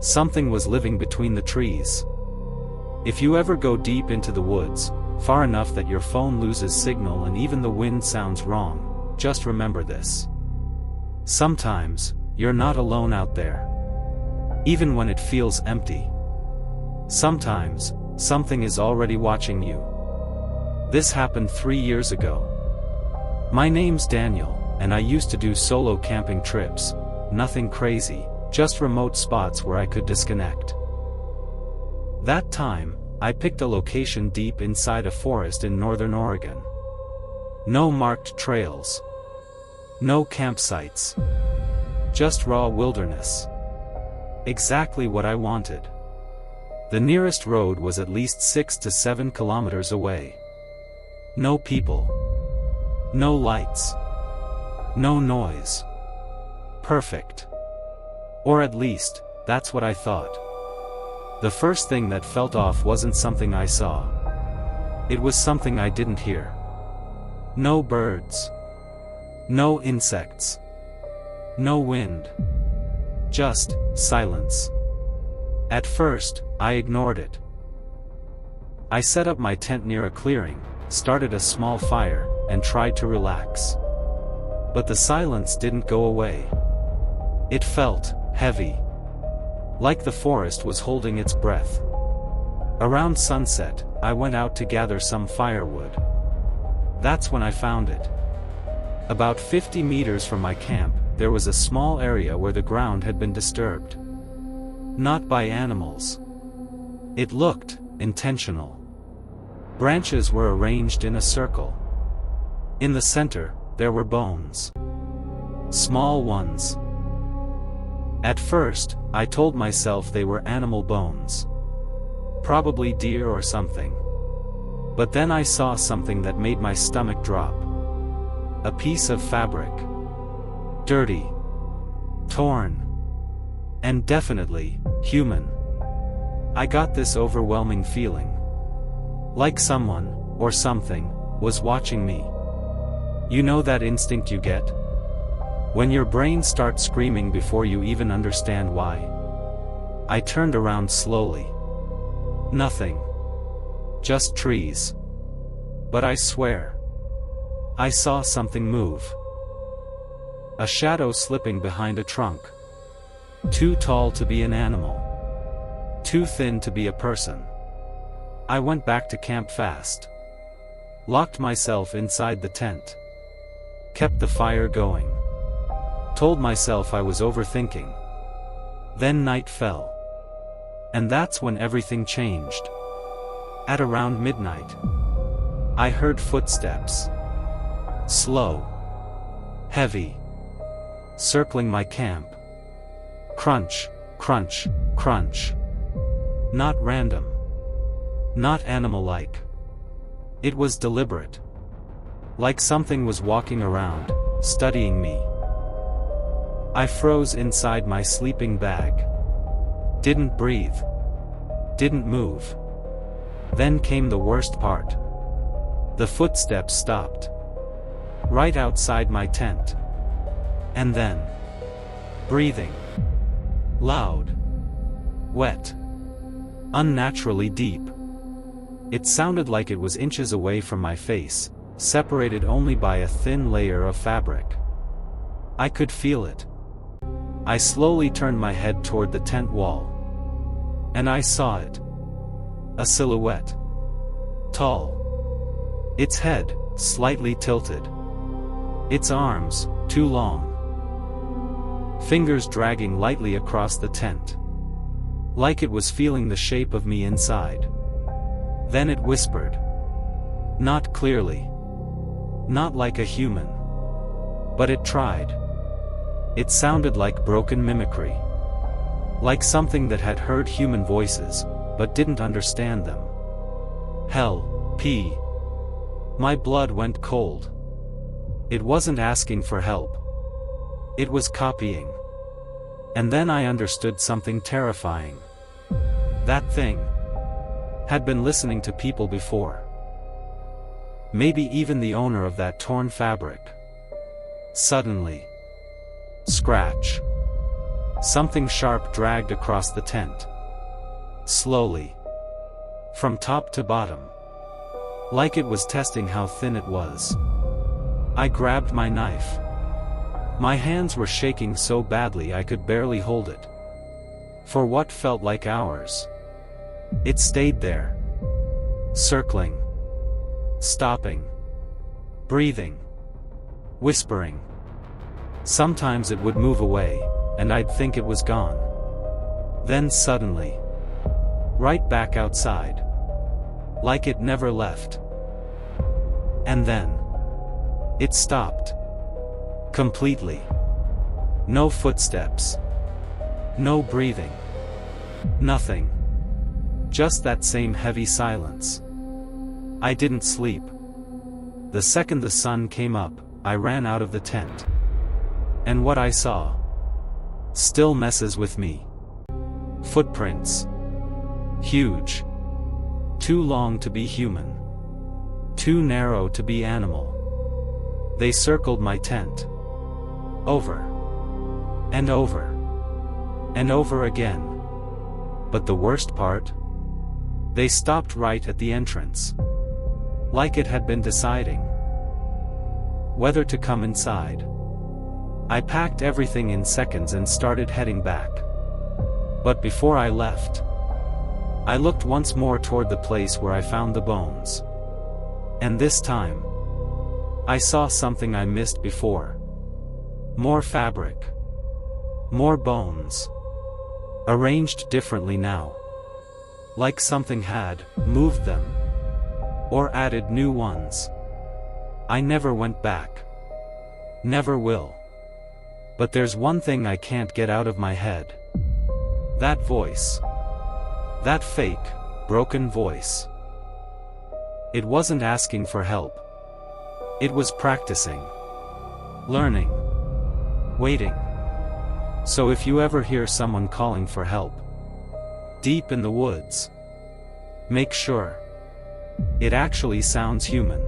Something was living between the trees. If you ever go deep into the woods, far enough that your phone loses signal and even the wind sounds wrong, just remember this. Sometimes, you're not alone out there. Even when it feels empty. Sometimes, something is already watching you. This happened 3 years ago. My name's Daniel, and I used to do solo camping trips, nothing crazy, just remote spots where I could disconnect. That time, I picked a location deep inside a forest in northern Oregon. No marked trails. No campsites. Just raw wilderness. Exactly what I wanted. The nearest road was at least 6 to 7 kilometers away. No people. No lights. No noise. Perfect. Or at least, that's what I thought. The first thing that felt off wasn't something I saw. It was something I didn't hear. No birds. No insects. No wind. Just silence. At first, I ignored it. I set up my tent near a clearing, started a small fire, and tried to relax. But the silence didn't go away. It felt heavy. Like the forest was holding its breath. Around sunset, I went out to gather some firewood. That's when I found it. About 50 meters from my camp, there was a small area where the ground had been disturbed. Not by animals. It looked intentional. Branches were arranged in a circle. In the center, there were bones. Small ones. At first, I told myself they were animal bones. Probably deer or something. But then I saw something that made my stomach drop. A piece of fabric. Dirty. Torn. And definitely, human. I got this overwhelming feeling. Like someone, or something, was watching me. You know that instinct you get? When your brain starts screaming before you even understand why. I turned around slowly. Nothing. Just trees. But I swear. I saw something move. A shadow slipping behind a trunk. Too tall to be an animal. Too thin to be a person. I went back to camp fast. Locked myself inside the tent. Kept the fire going. Told myself I was overthinking. Then night fell. And that's when everything changed. At around midnight, I heard footsteps. Slow. Heavy. Circling my camp. Crunch, crunch, crunch. Not random. Not animal-like. It was deliberate. Like something was walking around, studying me. I froze inside my sleeping bag. Didn't breathe. Didn't move. Then came the worst part. The footsteps stopped. Right outside my tent. And then. Breathing. Loud. Wet. Unnaturally deep. It sounded like it was inches away from my face, separated only by a thin layer of fabric. I could feel it. I slowly turned my head toward the tent wall. And I saw it. A silhouette. Tall. Its head, slightly tilted. Its arms, too long. Fingers dragging lightly across the tent. Like it was feeling the shape of me inside. Then it whispered. Not clearly. Not like a human. But it tried. It sounded like broken mimicry. Like something that had heard human voices, but didn't understand them. Hell, P. My blood went cold. It wasn't asking for help. It was copying. And then I understood something terrifying. That thing had been listening to people before. Maybe even the owner of that torn fabric. Suddenly. Scratch. something sharp dragged across the tent. Slowly. From top to bottom. Like it was testing how thin it was. I grabbed my knife. My hands were shaking so badly I could barely hold it. For what felt like hours. It stayed there. Circling. Stopping. Breathing. Whispering. Sometimes it would move away, and I'd think it was gone. Then suddenly. Right back outside. Like it never left. And then. It stopped. Completely. No footsteps. No breathing. Nothing. Just that same heavy silence. I didn't sleep. The second the sun came up, I ran out of the tent. And what I saw still messes with me. Footprints. Huge. Too long to be human. Too narrow to be animal. They circled my tent. Over. And over. And over again. But the worst part? They stopped right at the entrance. Like it had been deciding whether to come inside. I packed everything in seconds and started heading back. But before I left, I looked once more toward the place where I found the bones. And this time, I saw something I missed before. More fabric. More bones. Arranged differently now. Like something had moved them. Or added new ones. I never went back. Never will. But there's one thing I can't get out of my head. That voice. That fake, broken voice. It wasn't asking for help. It was practicing. Learning. Waiting. So if you ever hear someone calling for help, deep in the woods, make sure it actually sounds human.